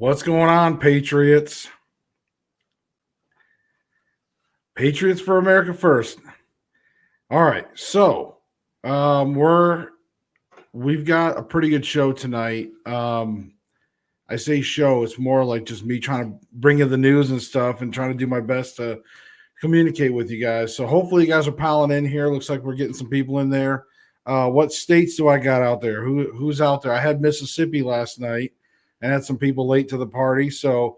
What's going on, Patriots? Patriots for America first. All right, so we've got a pretty good show tonight. I say show; it's more like just me trying to bring you the news and stuff, and trying to do my best to communicate with you guys. So hopefully, you guys are piling in here. Looks like we're getting some people in there. What states do I got out there? Who's out there? I had Mississippi last night, and had some people late to the party. So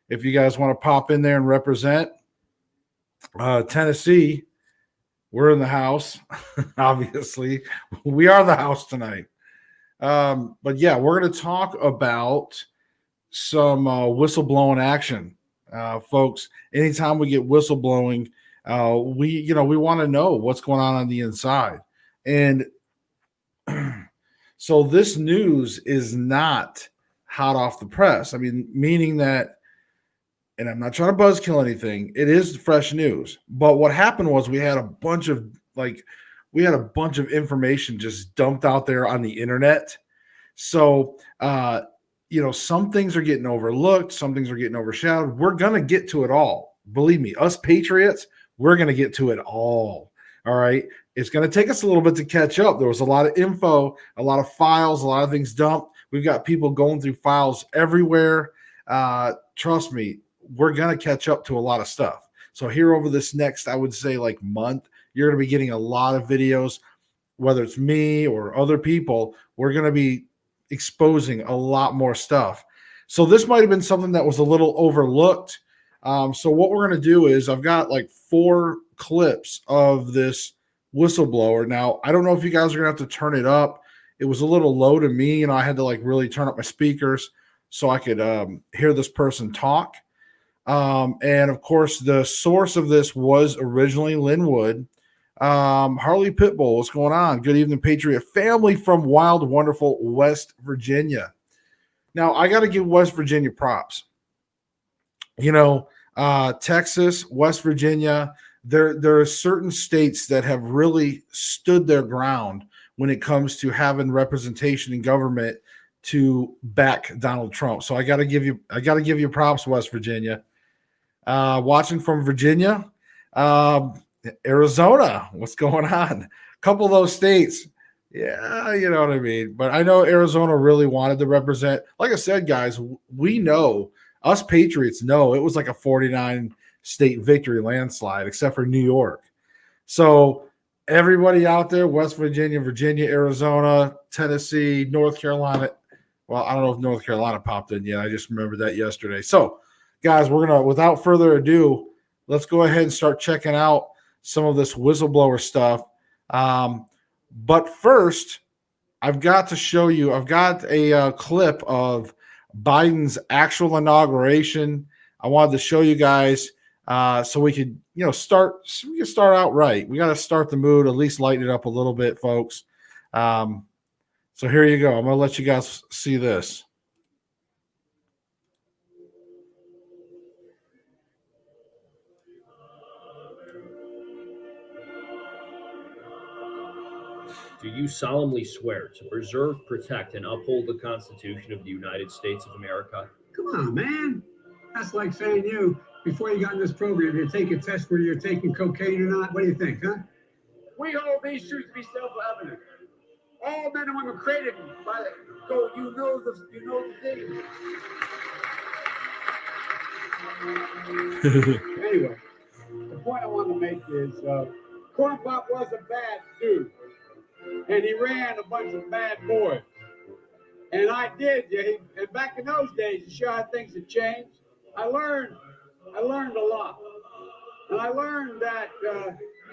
if you guys want to pop in there and represent Tennessee, we're in the house. Obviously, we are the house tonight. But yeah, we're going to talk about some whistleblowing action, folks. Anytime we get whistleblowing, we want to know what's going on the inside, and so this news is not hot off the press. I mean, meaning that, and I'm not trying to buzzkill anything. It is fresh news. But what happened was we had a bunch of information just dumped out there on the internet. So some things are getting overlooked, some things are getting overshadowed. We're gonna get to it all. Believe me, us Patriots, we're gonna get to it all. All right. It's gonna take us a little bit to catch up. There was a lot of info, a lot of files, a lot of things dumped. We've got people going through files everywhere. Trust me, we're going to catch up to a lot of stuff. So here over this next, I would say like month, you're going to be getting a lot of videos, whether it's me or other people. We're going to be exposing a lot more stuff. So this might have been something that was a little overlooked. So what we're going to do is I've got like 4 clips of this whistleblower. Now, I don't know if you guys are going to have to turn it up. It was a little low to me. I had to like really turn up my speakers so I could hear this person talk. And of course, the source of this was originally Linwood. Harley Pitbull, what's going on? Good evening, Patriot family from wild, wonderful West Virginia. Now, I got to give West Virginia props. Texas, West Virginia, there are certain states that have really stood their ground when it comes to having representation in government to back Donald Trump. So I got to give you props, West Virginia. Watching from Virginia, Arizona, what's going on? A couple of those states. Yeah, you know what I mean. But I know Arizona really wanted to represent. Like I said, guys, we know, us Patriots know it was like a 49 state victory landslide, except for New York. So everybody out there, West Virginia, Arizona, Tennessee, North Carolina. Well, I don't know if North Carolina popped in yet. I just remembered that yesterday. So, guys, we're going to, without further ado, let's go ahead and start checking out some of this whistleblower stuff. But first, I've got to show you, I've got a clip of Biden's actual inauguration. I wanted to show you guys so we could, start out right. We got to start the mood, at least lighten it up a little bit, folks. So here you go. I'm going to let you guys see this. Do you solemnly swear to preserve, protect, and uphold the Constitution of the United States of America? Come on, man. That's like saying before you got in this program, you take a test whether you're taking cocaine or not. What do you think, huh? We hold these truths to be self-evident. All men and women created by the you know the thing. Anyway, the point I want to make is Corn Pop was a bad dude. And he ran a bunch of bad boys. And I did. And back in those days, to show how things had changed, I learned a lot. And I learned that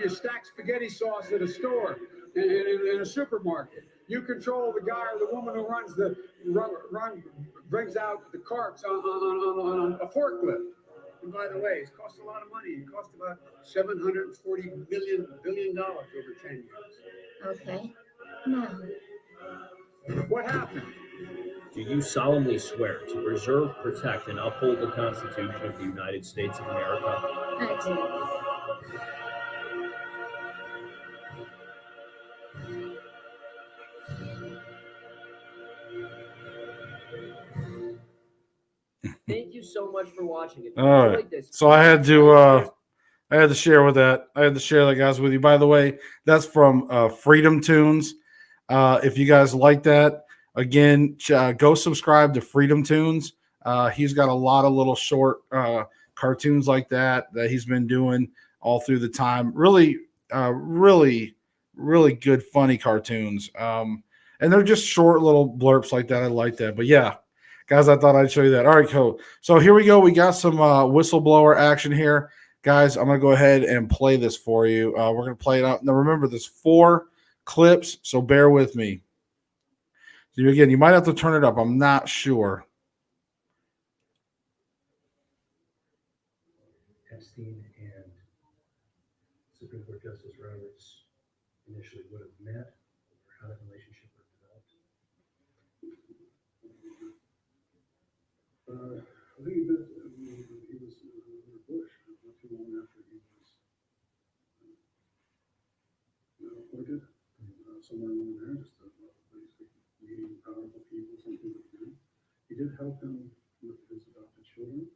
you stack spaghetti sauce at a store, in a supermarket. You control the guy or the woman who brings out the carts on a forklift. And by the way, it cost a lot of money. It cost about $740 billion over 10 years. Okay. No. What happened? Do you solemnly swear to preserve, protect, and uphold the Constitution of the United States of America? I do. so much for watching. If you All right. enjoyed this, So I had to share with that. I had to share that, guys, with you. By the way, that's from Freedom Tunes. If you guys like that, again, go subscribe to Freedom Tunes. He's got a lot of little short cartoons like that he's been doing all through the time. Really, really good, funny cartoons. And they're just short little blurps like that. I like that. But yeah, guys, I thought I'd show you that. All right, cool. So here we go. We got some whistleblower action here. Guys, I'm going to go ahead and play this for you. We're going to play it out. Now, remember, there's 4 clips, so bear with me. So again, you might have to turn it up. I'm not sure. Epstein and Supreme Court Justice Roberts initially would have met, or how that relationship would have developed? I think he was under Bush, not too long after he was appointed. Somewhere along there, just basically meeting powerful people, something like that. He did help him with his adopted children.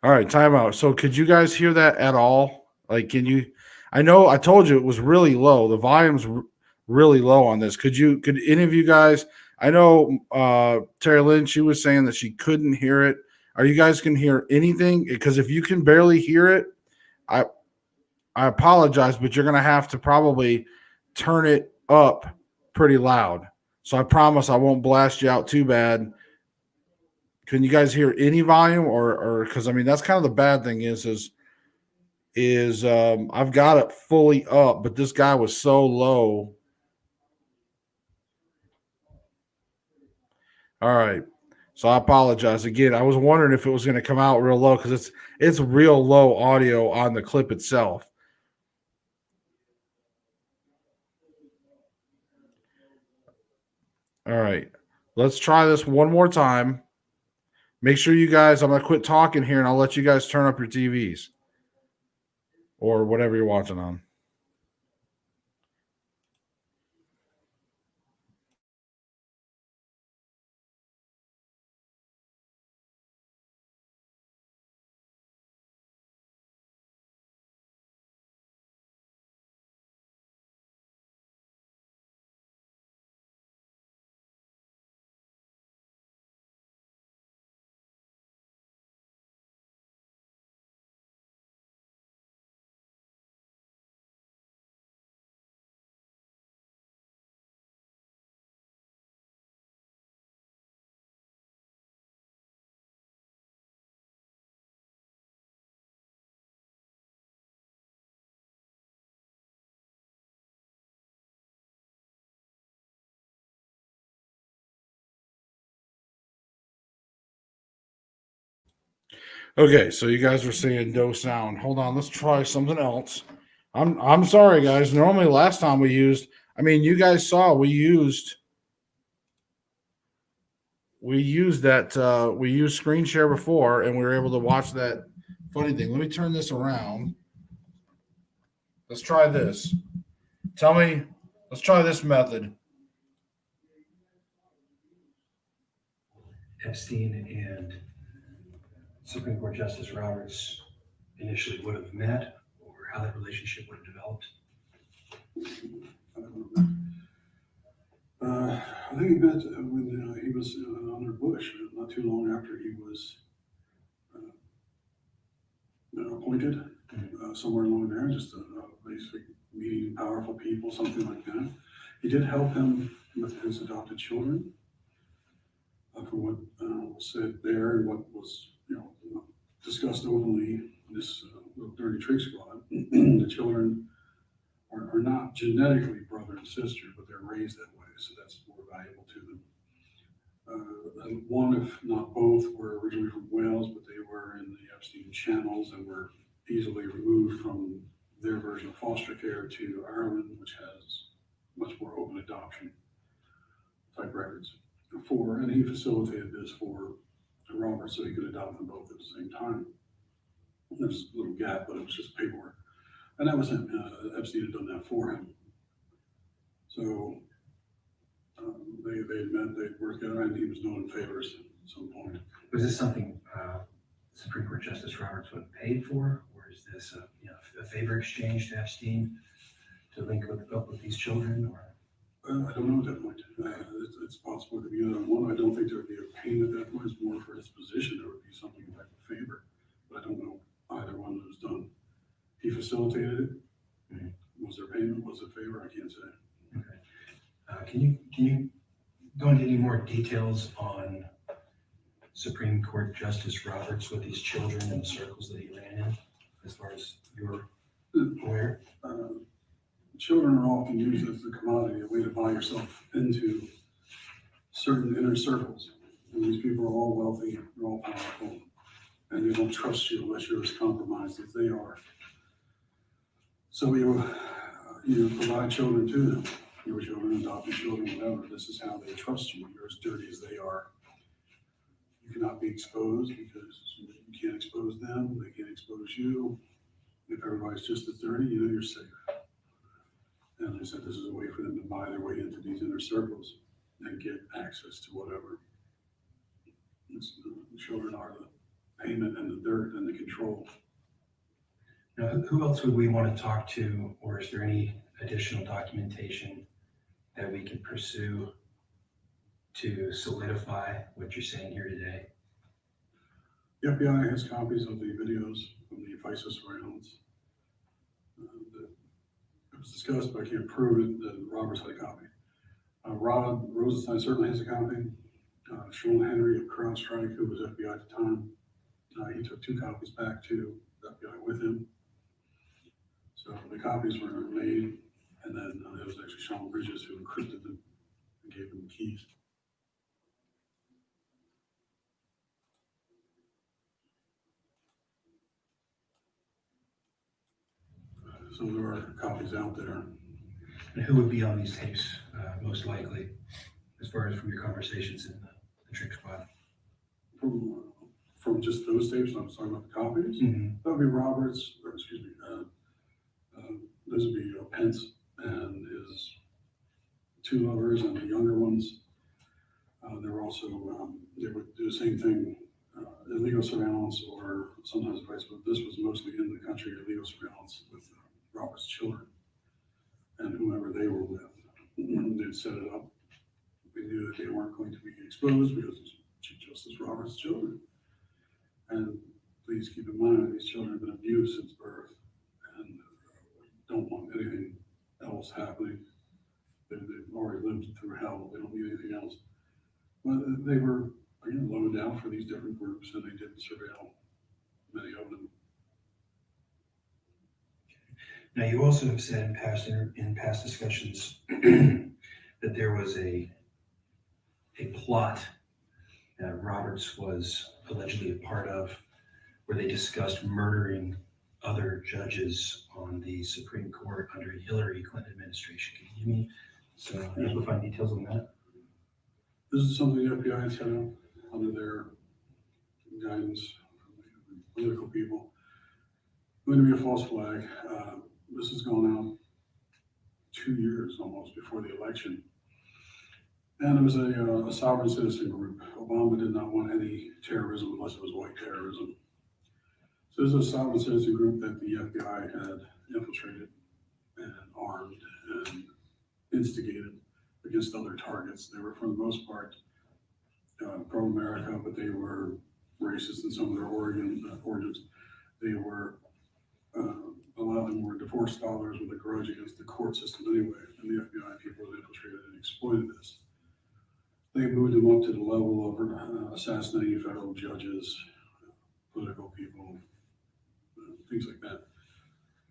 All right, timeout. So could you guys hear that at all? Like, can you? I know I told you it was really low. The volume's really low on this. Could any of you guys? I know Terry Lynn, she was saying that she couldn't hear it. Are you guys can hear anything? Because if you can barely hear it, I apologize, but you're gonna have to probably turn it up pretty loud. So I promise I won't blast you out too bad. Can you guys hear any volume or because I mean that's kind of the bad thing is I've got it fully up, but this guy was so low. All right. So I apologize again. I was wondering if it was going to come out real low because it's real low audio on the clip itself. All right. Let's try this one more time. Make sure you guys, I'm going to quit talking here and I'll let you guys turn up your TVs or whatever you're watching on. Okay, so you guys were saying no sound. Hold on, let's try something else. I'm sorry, guys. Normally, last time we used, I mean, you guys saw we used that we used screen share before, and we were able to watch that funny thing. Let me turn this around. Let's try this. Tell me, let's try this method. Epstein and Supreme Court Justice Roberts initially would have met, or how that relationship would have developed? I think he met when he was under Bush, not too long after he was appointed. Somewhere along there, just basically meeting powerful people, something like that. He did help him with his adopted children. From what was said there and what was, discussed openly in this little dirty trick squad, the children are not genetically brother and sister, but they're raised that way, so that's more valuable to them. And one, if not both, were originally from Wales, but they were in the Epstein channels and were easily removed from their version of foster care to Ireland, which has much more open adoption type records. And he facilitated this for Robert so he could adopt them both at the same time. There's a little gap, but it was just paperwork. And that was him. Epstein had done that for him. So they had met, they'd worked out, and he was doing favors at some point. Was this something Supreme Court Justice Roberts would have paid for, or is this a favor exchange to Epstein to link up with these children? Or I don't know at that point. It's possible to be either one. I don't think there would be a payment at that point. It's more for his position. There would be something like a favor, but I don't know either one that was done. He facilitated it. Mm-hmm. Was there payment? Was it a favor? I can't say. Okay. Can you go into any more details on Supreme Court Justice Roberts with these children and the circles that he ran in, as far as you're aware? Children are often used as a commodity, a way to buy yourself into certain inner circles. And these people are all wealthy, they're all powerful, and they don't trust you unless you're as compromised as they are. So you provide children to them, your children, adopted children, whatever. This is how they trust you. You're as dirty as they are. You cannot be exposed because you can't expose them, they can't expose you. If everybody's just as dirty, you're safe. And they said this is a way for them to buy their way into these inner circles and get access to whatever. The children are the payment and the dirt and the control. Now, who else would we want to talk to, or is there any additional documentation that we can pursue to solidify what you're saying here today? The FBI has copies of the videos from the FISA surveillance. It was discussed, but I can't prove it, that Roberts had a copy. Rod Rosenstein certainly has a copy. Sean Henry of CrowdStrike, who was FBI at the time, he took 2 copies back to the FBI with him. So the copies were made, and then it was actually Sean Bridges who encrypted them and gave them the keys. So there are copies out there. And who would be on these tapes, most likely, as far as from your conversations in the trick squad? From just those tapes, I'm talking about the copies. Mm-hmm. That would be Roberts, or excuse me, those would be Pence and his 2 lovers and the younger ones. They were also, they would do the same thing, illegal surveillance, or sometimes vice versa. This was mostly in the country, illegal surveillance with Robert's children and whomever they were with. They'd set it up. We knew that they weren't going to be exposed because it's Chief Justice Roberts' children. And please keep in mind, these children have been abused since birth and don't want anything else happening. They've already lived through hell. They don't need anything else. But they were, again, loaned out for these different groups, and they did surveil many of them. Now, you also have said in past discussions that there was a plot that Roberts was allegedly a part of, where they discussed murdering other judges on the Supreme Court under the Hillary Clinton administration. Can you give me some amplifying details on that? This is something the FBI had set up under their guidance from political people. Going to be a false flag. This has gone out 2 years almost before the election. And it was a sovereign citizen group. Obama did not want any terrorism unless it was white terrorism. So this is a sovereign citizen group that the FBI had infiltrated and armed and instigated against other targets. They were, for the most part, pro-America, but they were racist in some of their origins. They were a lot of them were divorced fathers with a grudge against the court system anyway, and the FBI people had infiltrated and exploited this. They moved them up to the level of assassinating federal judges, political people, things like that.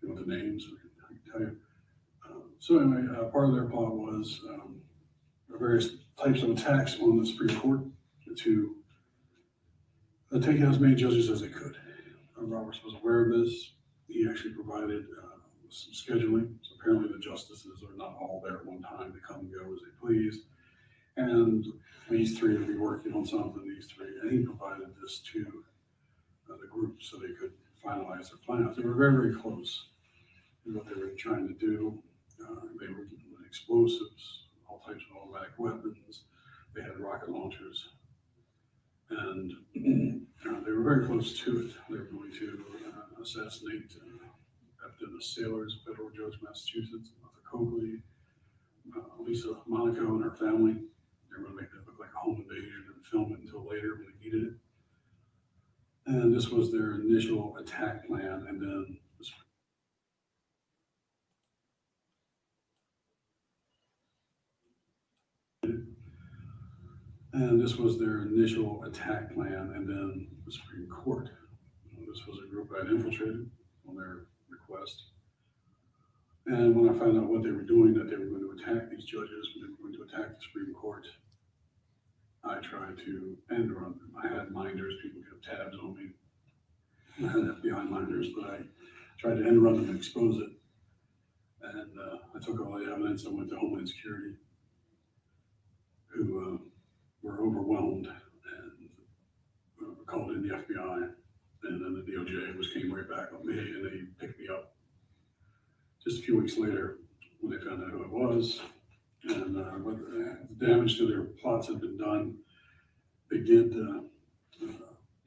You know the names, I can tell you. So anyway, part of their plot was various types of attacks on the Supreme Court to take out as many judges as they could. Roberts was aware of this. He actually provided some scheduling. So apparently the justices are not all there at one time. They come and go as they please. And these three would be working on something, these three. And he provided this to the group so they could finalize their plans. They were very, very close in what they were trying to do. They were doing explosives, all types of automatic weapons. They had rocket launchers. And they were very close to it. They were going to assassinate Epidemic Sailors, a federal judge, Massachusetts, Arthur Coakley, Lisa Monaco and her family. They were going to make that look like a home invasion and film it until later when they needed it. And this was their initial attack plan, and then the Supreme Court. This was a group I had infiltrated on their request. And when I found out what they were doing, that they were going to attack these judges, they were going to attack the Supreme Court, I tried to end run them. I had minders, people kept tabs on me. I had FBI minders, but I tried to end run them and expose it. And I took all the evidence. I went to Homeland Security, who were overwhelmed, and called in the FBI. And then the DOJ came right back on me, and they picked me up just a few weeks later when they found out who I was. And the damage to their plots had been done. They did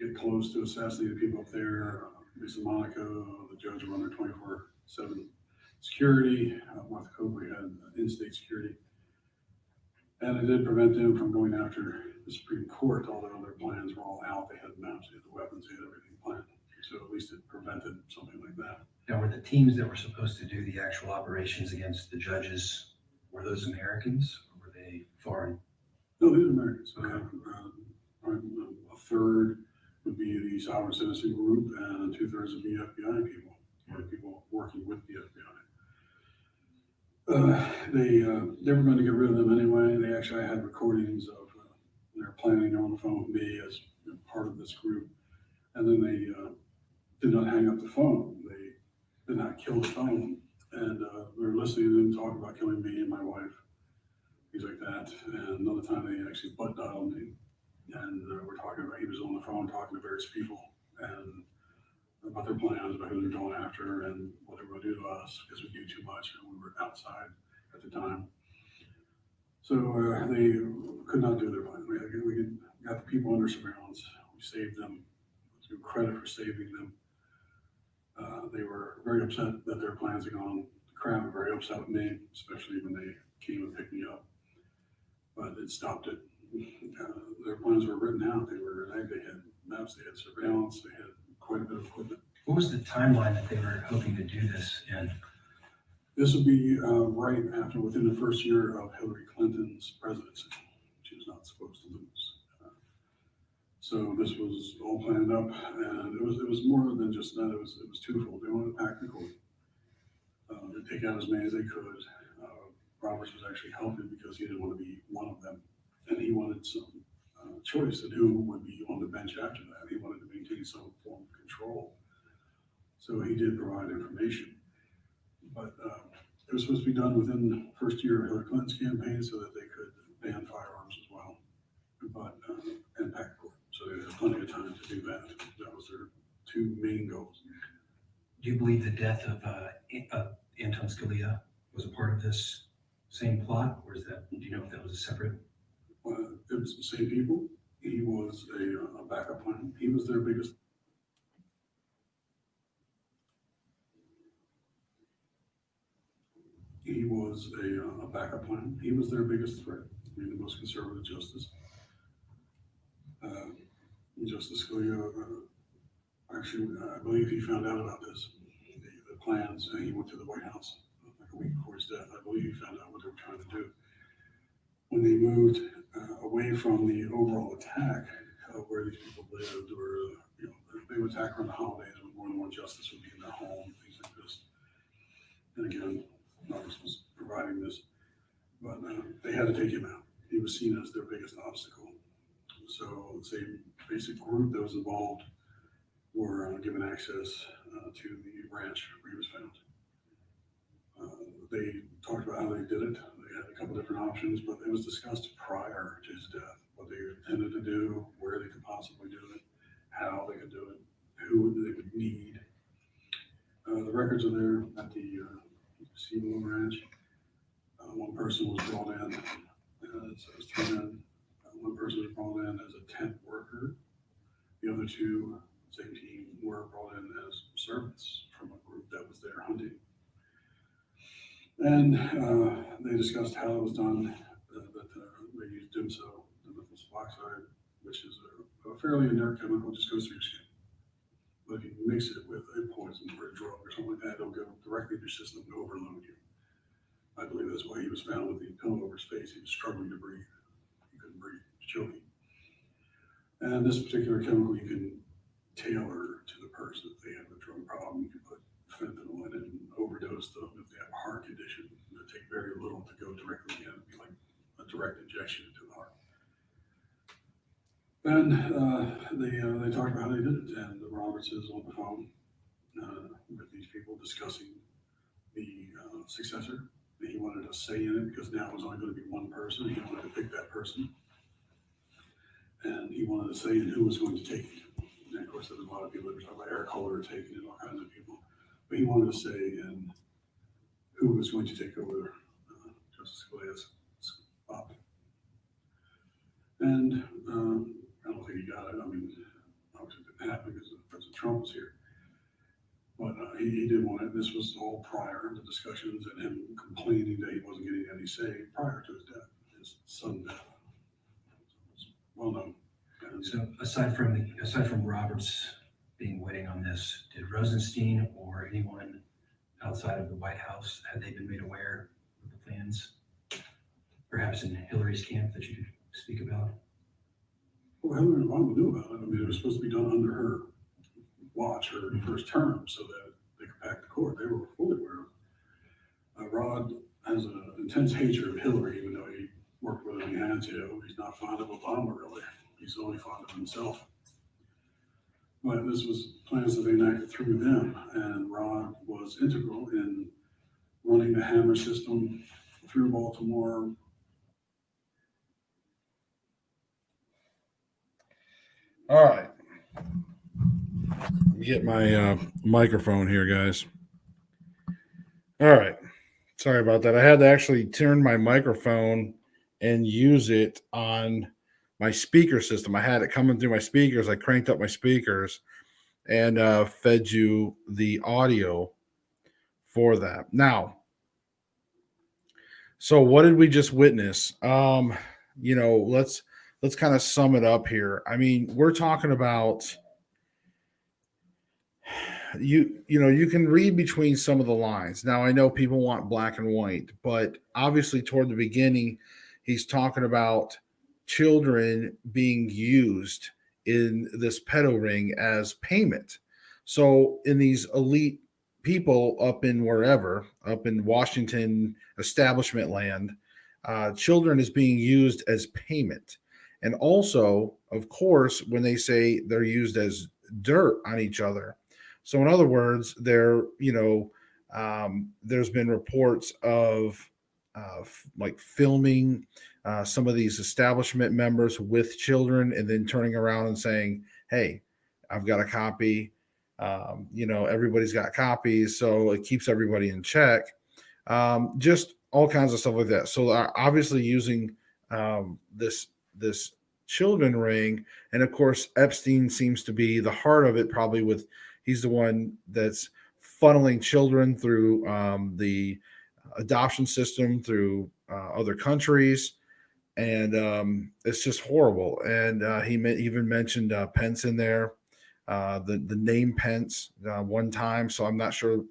get close to assassinating people up there. Lisa Monaco, the judge, were under 24/7 security. Martha Coakley had in-state security. And it did prevent them from going after the Supreme Court, although their plans were all out. They had maps, they had the weapons, they had everything planned. So at least it prevented something like that. Now, were the teams that were supposed to do the actual operations against the judges, were those Americans or were they foreign? No, these are Americans. Okay. A third would be the sovereign citizen group, and 2/3 would be FBI people, or people working with the FBI. They were going to get rid of them anyway. They actually had recordings of they were planning on the phone with me as part of this group, and then they did not hang up the phone. They did not kill the phone, and we were listening to them talk about killing me and my wife, things like that. And another time they actually butt dialed me, and we're talking about, he was on the phone talking to various people and about their plans, about who they're going after and what they're going to do to us because we knew too much and we were outside at the time. So they could not do their plan. We got the people under surveillance. We saved them. Let's give credit for saving them. They were very upset that their plans had gone to crap, and very upset with me, especially when they came and picked me up. But it stopped it. Their plans were written out. They had maps, they had surveillance, they had quite a bit of equipment. What was the timeline that they were hoping to do this in? This would be right after, within the first year of Hillary Clinton's presidency. She was not supposed to lose. So this was all planned up, and it was more than just that. It was twofold. They wanted to pack the court. They take out as many as they could. Roberts was actually helping because he didn't want to be one of them, and he wanted some choice in who would be on the bench after that. He wanted to maintain some form of control. So he did provide information, but it was supposed to be done within the first year of Hillary Clinton's campaign so that they could ban firearms as well, but and pack court. So they had plenty of time to do that. That was their two main goals. Do you believe the death of Anton Scalia was a part of this same plot, or is that, do you know if that was a separate? It was the same people. He was a backup plan. He was their biggest. He was a backup plan. He was their biggest threat. I mean, the most conservative justice. Justice Scalia, actually, I believe he found out about this. The plans, and he went to the White House like a week before his death. I believe he found out what they were trying to do. When they moved away from the overall attack of where these people lived, or they would attack around the holidays when more and more justice would be in their home, things like this. And again, Congress was providing this, but they had to take him out. He was seen as their biggest obstacle. So the same basic group that was involved were given access to the ranch where he was found. They talked about how they did it. They had a couple different options, but it was discussed prior to his death, what they intended to do, where they could possibly do it, how they could do it, who they would need. The records are there at the Seagull Ranch. One person was brought in as 3 men. One person was brought in as a tent worker. The other 2, same team, were brought in as servants from a group that was there hunting. And they discussed how it was done, that they used DIMSO, the methyl sulfoxide, which is a fairly inert chemical, just goes through your skin. But if you mix it with a poison or a drug or something like that, it'll go directly to your system and overload you. I believe that's why he was found with the pillow over his face. He was struggling to breathe. He couldn't breathe, choking. And this particular chemical you can tailor to the person. If they have a drug problem, you can put fentanyl in it and overdose them. If they have a heart condition, it would take very little to go directly in. It would be like a direct injection into the heart. And they talked about how they did it, and Roberts is on the phone with these people discussing the successor. He wanted a say in it because now it was only going to be one person. He wanted to pick that person, and he wanted a say in who was going to take it. And of course, there was a lot of people that were talking about Eric Holder taking it, all kinds of people, but he wanted a say in who was going to take over Justice Scalia's spot. And I don't think he got it. I mean, obviously it didn't happen because President Trump was here. But he did want it. This was all prior to discussions and him complaining that he wasn't getting any say prior to his death, his sudden death. It's well known. And So aside from Roberts being waiting on this, did Rosenstein or anyone outside of the White House, had they been made aware of the plans, perhaps in Hillary's camp that you could speak about? well, Hillary Obama knew about it. I mean, it was supposed to be done under her watch, her first term, so that they could pack the court. They were fully aware of it. Rod has an intense hatred of Hillary, even though he worked with her and he had to. He's not fond of Obama, really. He's only fond of himself. But this was plans that they enacted through them, and Rod was integral in running the Hammer system through Baltimore. All right. Get my microphone here, guys. All right. Sorry about that. I had to actually turn my microphone and use it on my speaker system. I had it coming through my speakers. I cranked up my speakers and fed you the audio for that. Now, so what did we just witness? Let's kind of sum it up here. I mean, we're talking about you can read between some of the lines. Now, I know people want black and white, but obviously toward the beginning, he's talking about children being used in this pedo ring as payment. So in these elite people up in wherever, up in Washington establishment land, children is being used as payment. And also, of course, when they say they're used as dirt on each other. So in other words, there's been reports of like filming some of these establishment members with children and then turning around and saying, hey, I've got a copy. Everybody's got copies. So it keeps everybody in check. Just all kinds of stuff like that. So obviously using this children ring. And of course, Epstein seems to be the heart of it, probably he's the one that's funneling children through the adoption system through other countries. And it's just horrible. And he even mentioned Pence in there, the name Pence one time. So I'm not sure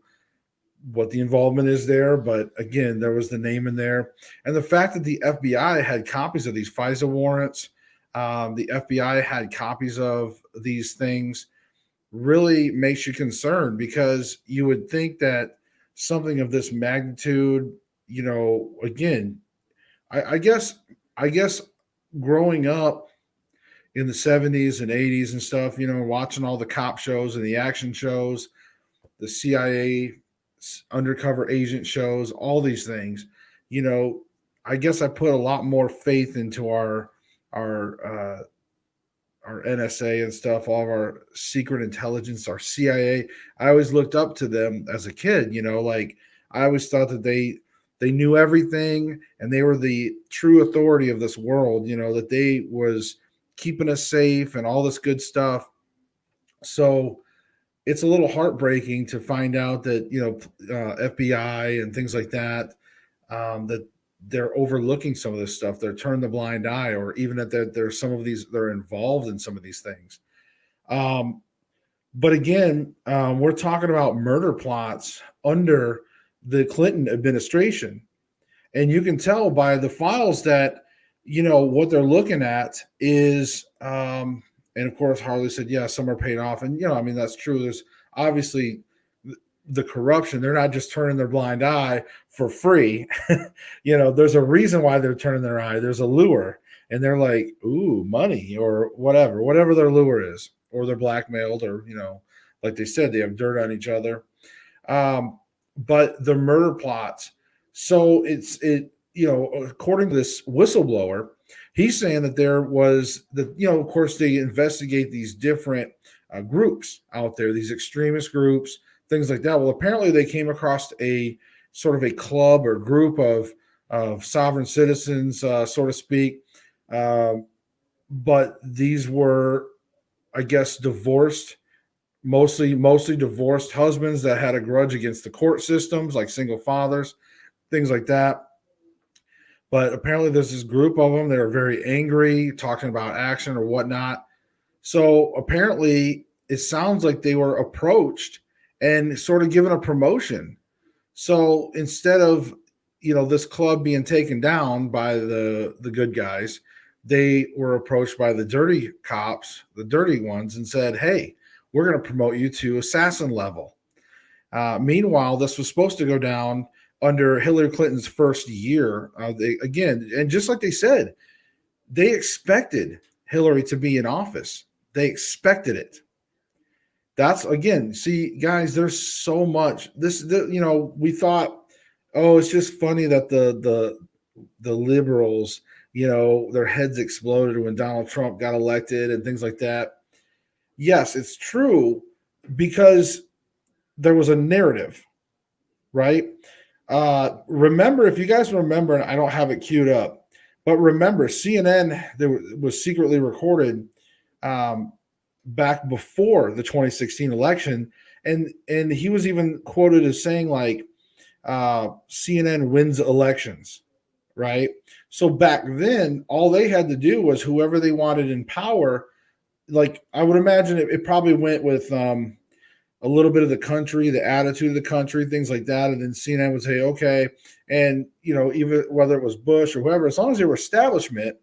what the involvement is there, but again, there was the name in there, and the fact that the FBI had copies of these FISA warrants, the FBI had copies of these things, really makes you concerned, because you would think that something of this magnitude, again, I guess growing up in the 70s and 80s and stuff, watching all the cop shows and the action shows, the CIA undercover agent shows, all these things, I guess I put a lot more faith into our NSA and stuff, all of our secret intelligence, our CIA. I always looked up to them as a kid, like I always thought that they knew everything and they were the true authority of this world, that they was keeping us safe and all this good stuff. So it's a little heartbreaking to find out that, FBI and things like that, that they're overlooking some of this stuff. They're turning the blind eye, or even that there's some of these, they're involved in some of these things. But again, we're talking about murder plots under the Clinton administration. And you can tell by the files that, what they're looking at is, and of course, Harley said, yeah, some are paid off. And, that's true. There's obviously the corruption. They're not just turning their blind eye for free. There's a reason why they're turning their eye. There's a lure, and they're like, ooh, money or whatever their lure is, or they're blackmailed, or, like they said, they have dirt on each other. But the murder plots. So according to this whistleblower, he's saying that there was of course, they investigate these different groups out there, these extremist groups, things like that. Well, apparently they came across a sort of a club or group of sovereign citizens, so to speak. But these were, I guess, divorced, mostly divorced husbands that had a grudge against the court systems, like single fathers, things like that. But apparently there's this group of them that are very angry, talking about action or whatnot. So apparently it sounds like they were approached and sort of given a promotion. So instead of, this club being taken down by the good guys, they were approached by the dirty cops, the dirty ones, and said, hey, we're going to promote you to assassin level. Meanwhile, this was supposed to go down under Hillary Clinton's first year. And just like they said, they expected Hillary to be in office. They expected it. That's, again, see, guys, there's so much. We thought, it's just funny that the liberals, their heads exploded when Donald Trump got elected and things like that. Yes, it's true, because there was a narrative, right? Remember, if you guys remember, and I don't have it queued up, but remember, CNN was secretly recorded back before the 2016 election, and he was even quoted as saying, like, CNN wins elections, right? So back then, all they had to do was whoever they wanted in power. Like, I would imagine it probably went with a little bit of the country, the attitude of the country, things like that. And then CNN would say, okay. And, even whether it was Bush or whoever, as long as they were establishment,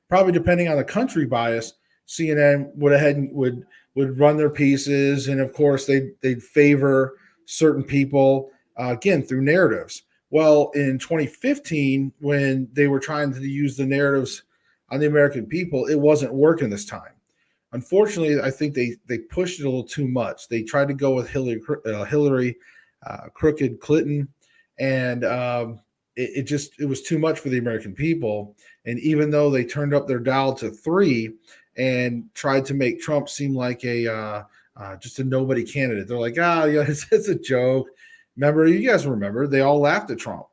probably depending on the country bias, CNN would run their pieces. And of course they'd favor certain people, again, through narratives. Well, in 2015, when they were trying to use the narratives on the American people, it wasn't working this time. Unfortunately, I think they pushed it a little too much. They tried to go with Hillary crooked Clinton, and it was too much for the American people. And even though they turned up their dial to 3 and tried to make Trump seem like just a nobody candidate, they're like, it's a joke. Remember, you guys remember, they all laughed at Trump.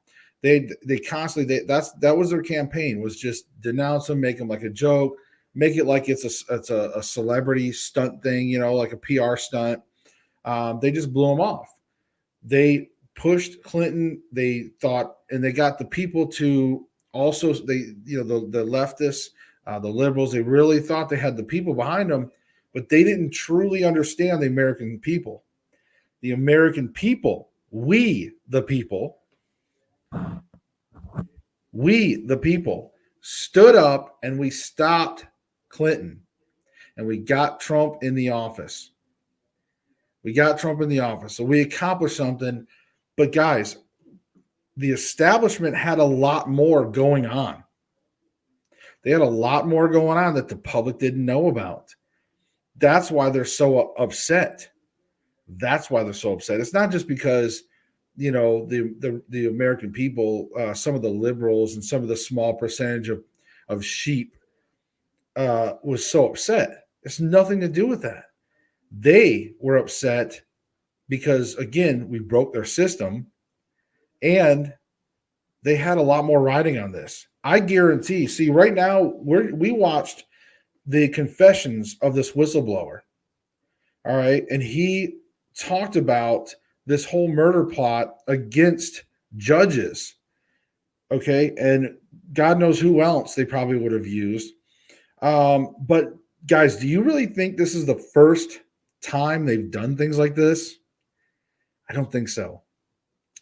They constantly that was their campaign, was just denounce him, make him like a joke. Make it like it's a celebrity stunt thing, like a PR stunt. They just blew him off. They pushed Clinton. They thought, and they got the people to also, the leftists, the liberals, they really thought they had the people behind them, but they didn't truly understand the American people. the American people, we the people stood up and we stopped Clinton and we got Trump in the office. So we accomplished something. But guys, the establishment had a lot more going on. They had a lot more going on that the public didn't know about. That's why they're so upset. It's not just because, the American people, some of the liberals and some of the small percentage of sheep was so upset. It's nothing to do with that. They were upset because, again, we broke their system and they had a lot more riding on this. I guarantee. See, right now, we watched the confessions of this whistleblower. All right. And he talked about this whole murder plot against judges. Okay. And God knows who else they probably would have used. But guys, do you really think this is the first time they've done things like this? I don't think so.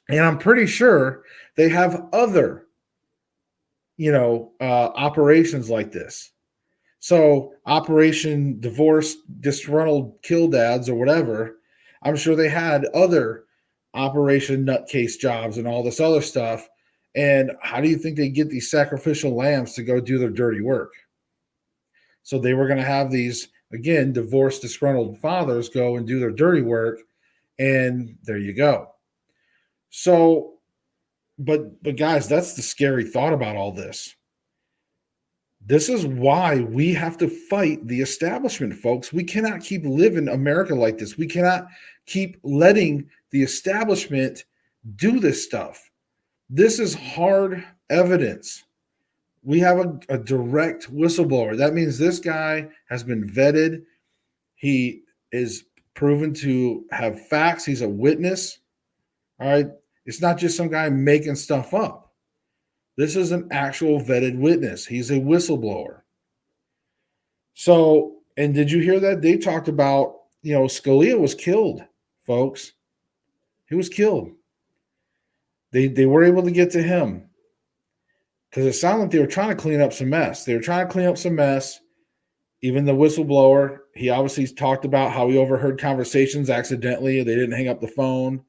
And I'm pretty sure they have other, operations like this. So Operation Divorce, Disgruntled Kill Dads or whatever, I'm sure they had other Operation Nutcase jobs and all this other stuff. And how do you think they get these sacrificial lambs to go do their dirty work? So they were going to have these, again, divorced, disgruntled fathers go and do their dirty work. And there you go. So, but guys, that's the scary thought about all this. This is why we have to fight the establishment, folks. We cannot keep living America like this. We cannot keep letting the establishment do this stuff. This is hard evidence. We have a direct whistleblower. That means this guy has been vetted. He is proven to have facts. He's a witness. All right. It's not just some guy making stuff up. This is an actual vetted witness. He's a whistleblower. So, and did you hear that? They talked about, Scalia was killed, folks. He was killed. They were able to get to him because it sounded like they were trying to clean up some mess. Even the whistleblower, he obviously talked about how he overheard conversations accidentally. They didn't hang up the phone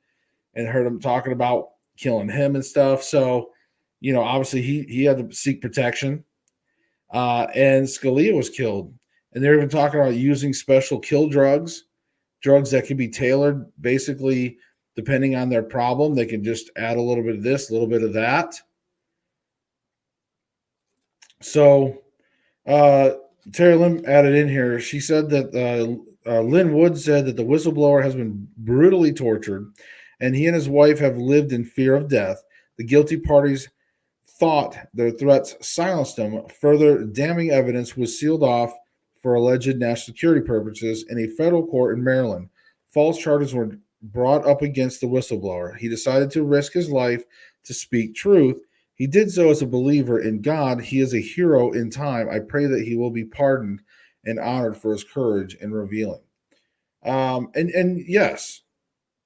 and heard him talking about killing him and stuff. So, obviously he had to seek protection. And Scalia was killed. And they're even talking about using special kill drugs that can be tailored basically depending on their problem. They can just add a little bit of this, a little bit of that. So Terry Lim added in here, she said that Lynn Wood said that the whistleblower has been brutally tortured and he and his wife have lived in fear of death. The guilty parties thought their threats silenced them. Further damning evidence was sealed off for alleged national security purposes in a federal court in Maryland. False charges were brought up against the whistleblower. He decided to risk his life to speak truth. He did so as a believer in God. He is a hero in time. I pray that he will be pardoned and honored for his courage in revealing. And yes,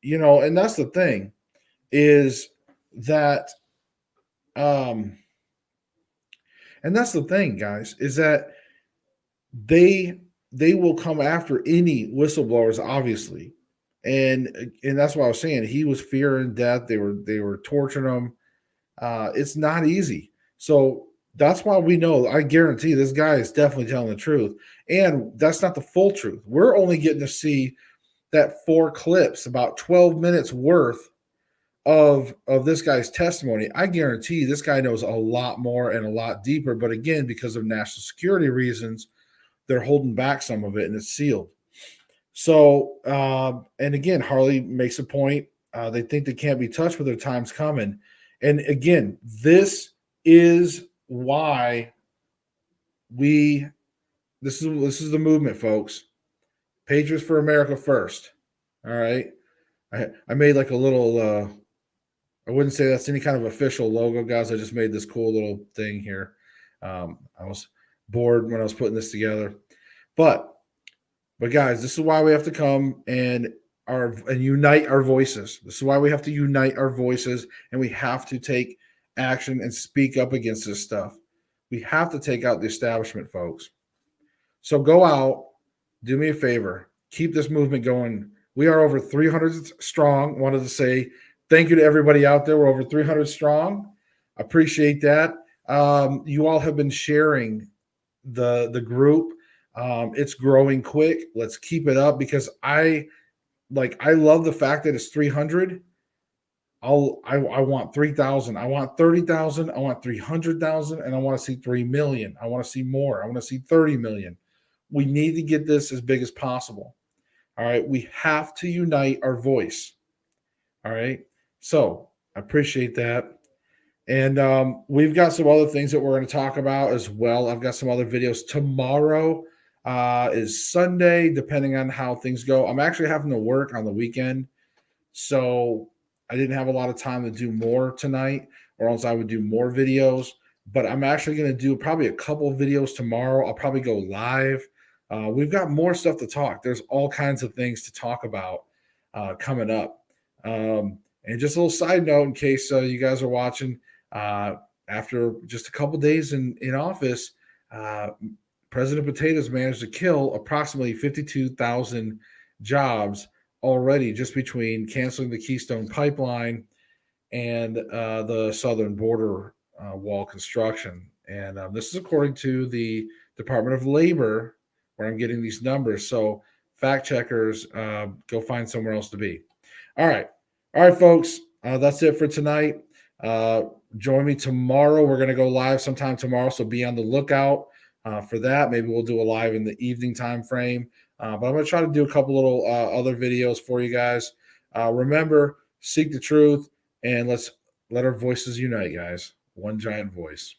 and that's the thing is that, and that's the thing, guys, is that they will come after any whistleblowers, obviously. And that's what I was saying. He was fearing death. They were torturing him. It's not easy. So that's why we know, I guarantee this guy is definitely telling the truth. And that's not the full truth. We're only getting to see that 4 clips, about 12 minutes worth of this guy's testimony. I guarantee this guy knows a lot more and a lot deeper. But again, because of national security reasons, they're holding back some of it and it's sealed. So, and again, Harley makes a point. They think they can't be touched, but their time's coming. And again, this is why this is the movement, folks. Patriots for America first. All right. I made like a little, I wouldn't say that's any kind of official logo, guys. I just made this cool little thing here. I was bored when I was putting this together. But guys, this is why we have to come and and unite our voices. This is why we have to unite our voices, and we have to take action and speak up against this stuff. We have to take out the establishment, folks. So go out, do me a favor, keep this movement going. We are over 300 strong. Wanted to say thank you to everybody out there. We're over 300 strong. Appreciate that. You all have been sharing the group. It's growing quick. Let's keep it up because I love the fact that it's 300. I want 3,000. I want 30,000. I want 300,000, and I want to see 3 million. I want to see more. I want to see 30 million. We need to get this as big as possible. All right. We have to unite our voice. All right. So I appreciate that. And we've got some other things that we're going to talk about as well. I've got some other videos. Tomorrow is Sunday, depending on how things go. I'm actually having to work on the weekend. So I didn't have a lot of time to do more tonight, or else I would do more videos. But I'm actually going to do probably a couple of videos tomorrow. I'll probably go live. We've got more stuff to talk. There's all kinds of things to talk about coming up. And just a little side note in case you guys are watching, after just a couple days in office, President Potatoes managed to kill approximately 52,000 jobs already just between canceling the Keystone Pipeline and the southern border wall construction. And this is according to the Department of Labor, where I'm getting these numbers. So fact checkers, go find somewhere else to be. All right, folks, that's it for tonight. Join me tomorrow. We're going to go live sometime tomorrow, so be on the lookout for that. Maybe we'll do a live in the evening time frame. But I'm going to try to do a couple little other videos for you guys. Remember, seek the truth, and let's let our voices unite, guys. One giant voice.